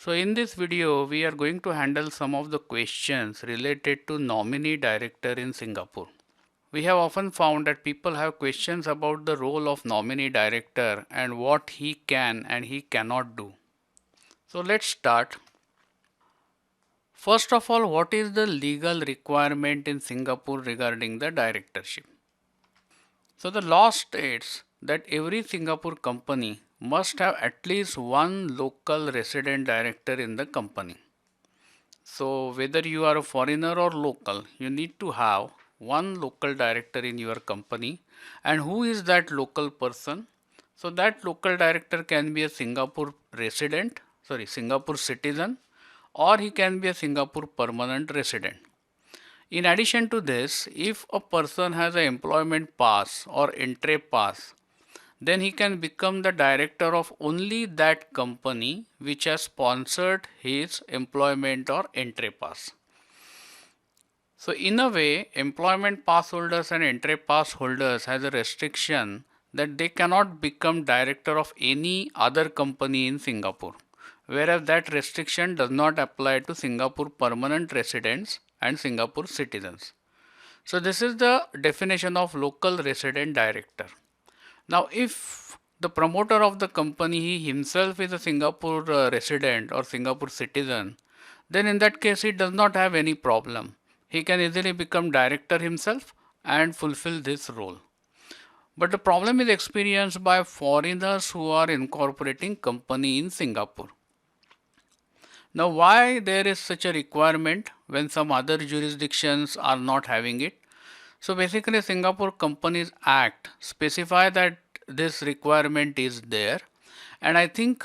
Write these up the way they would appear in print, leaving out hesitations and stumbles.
So in this video, we are going to handle some of the questions related to nominee director in Singapore. We have often found that people have questions about the role of nominee director and what he can and he cannot do. So let's start. First of all, what is the legal requirement in Singapore regarding the directorship? So the law states that every Singapore company must have at least one local resident director in the company. So whether you are a foreigner or local, you need to have one local director in your company. And who is that local person? So that local director can be a Singapore citizen, or he can be a Singapore permanent resident. In addition to this, if a person has an employment pass or entry pass, then he can become the director of only that company which has sponsored his employment or entry pass. So in a way, employment pass holders and entry pass holders has a restriction that they cannot become director of any other company in Singapore, whereas that restriction does not apply to Singapore permanent residents and Singapore citizens. So this is the definition of local resident director. Now, if the promoter of the company he himself is a Singapore resident or Singapore citizen, then in that case he does not have any problem. He can easily become director himself and fulfill this role. But the problem is experienced by foreigners who are incorporating company in Singapore. Now, why there is such a requirement when some other jurisdictions are not having it? So basically, Singapore Companies Act specify that this requirement is there, and I think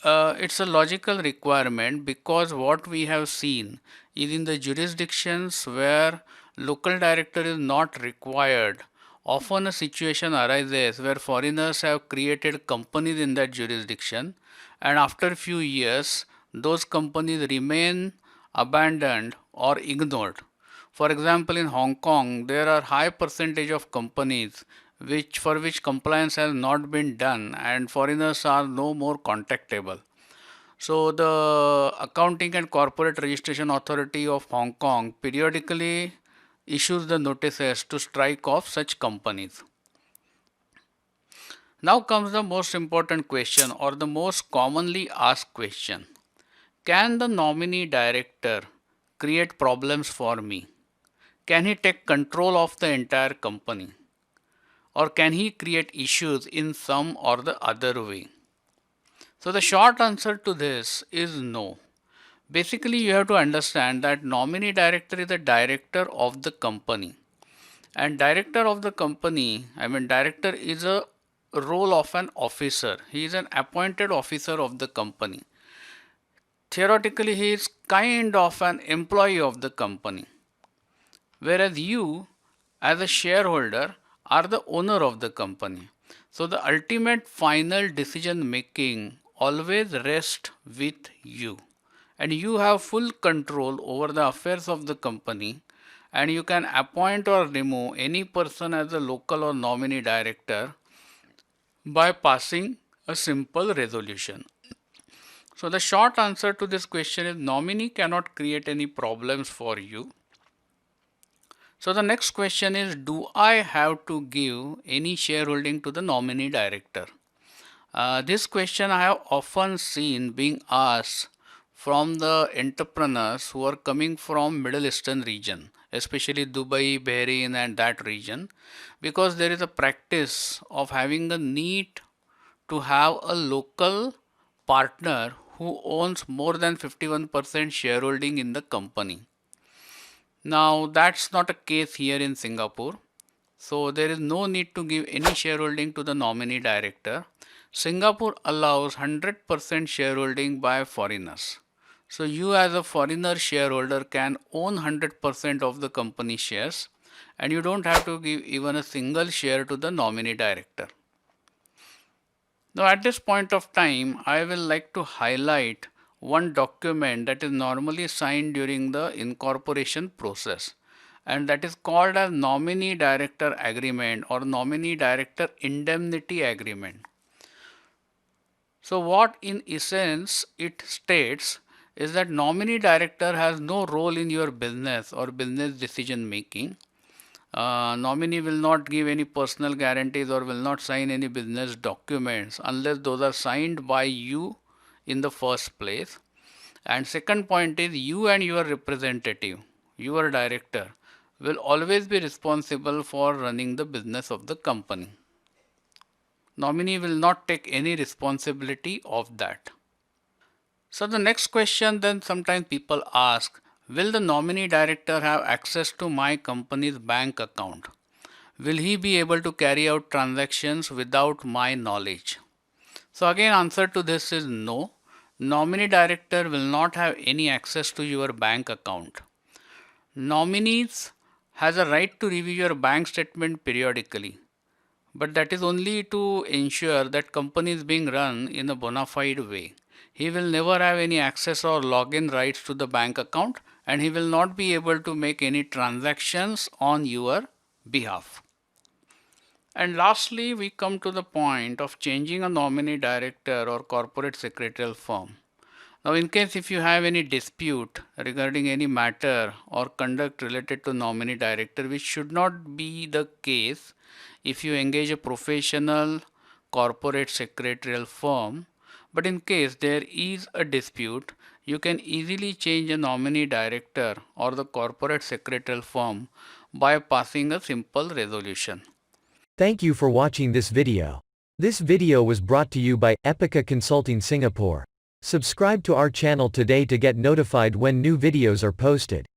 it's a logical requirement because what we have seen is in the jurisdictions where local director is not required, often a situation arises where foreigners have created companies in that jurisdiction, and after a few years, those companies remain abandoned or ignored. For example, in Hong Kong, there are high percentage of companies for which compliance has not been done and foreigners are no more contactable. So the Accounting and Corporate Registration Authority of Hong Kong periodically issues the notices to strike off such companies. Now comes the most important question or the most commonly asked question. Can the nominee director create problems for me? Can he take control of the entire company? Or can he create issues in some or the other way? So the short answer to this is no. Basically, you have to understand that nominee director is the director of the company. And director of the company, director is a role of an officer. He is an appointed officer of the company. Theoretically, he is kind of an employee of the company. Whereas you, as a shareholder, are the owner of the company. So the ultimate final decision making always rests with you. And you have full control over the affairs of the company, and you can appoint or remove any person as a local or nominee director by passing a simple resolution. So the short answer to this question is nominee cannot create any problems for you. So the next question is, do I have to give any shareholding to the nominee director? This question I have often seen being asked from the entrepreneurs who are coming from Middle Eastern region, especially Dubai, Bahrain and that region, because there is a practice of having a need to have a local partner who owns more than 51% shareholding in the company. Now that's not a case here in Singapore. So there is no need to give any shareholding to the nominee director. Singapore allows 100% shareholding by foreigners. So you as a foreigner shareholder can own 100% of the company shares and you don't have to give even a single share to the nominee director. Now at this point of time, I will like to highlight one document that is normally signed during the incorporation process, and that is called as nominee director agreement or nominee director indemnity agreement. So what in essence it states is that nominee director has no role in your business or business decision making. Nominee will not give any personal guarantees or will not sign any business documents unless those are signed by you in the first place. And second point is you and your representative, your director, will always be responsible for running the business of the company. Nominee will not take any responsibility of that. So the next question then sometimes people ask, will the nominee director have access to my company's bank account? Will he be able to carry out transactions without my knowledge? So again answer to this is no. Nominee director will not have any access to your bank account. Nominees has a right to review your bank statement periodically, but that is only to ensure that company is being run in a bona fide way. He will never have any access or login rights to the bank account, and he will not be able to make any transactions on your behalf. And lastly, we come to the point of changing a nominee director or corporate secretarial firm. Now, in case if you have any dispute regarding any matter or conduct related to nominee director, which should not be the case if you engage a professional corporate secretarial firm, but in case there is a dispute, you can easily change a nominee director or the corporate secretarial firm by passing a simple resolution. Thank you for watching this video. This video was brought to you by Epica Consulting Singapore. Subscribe to our channel today to get notified when new videos are posted.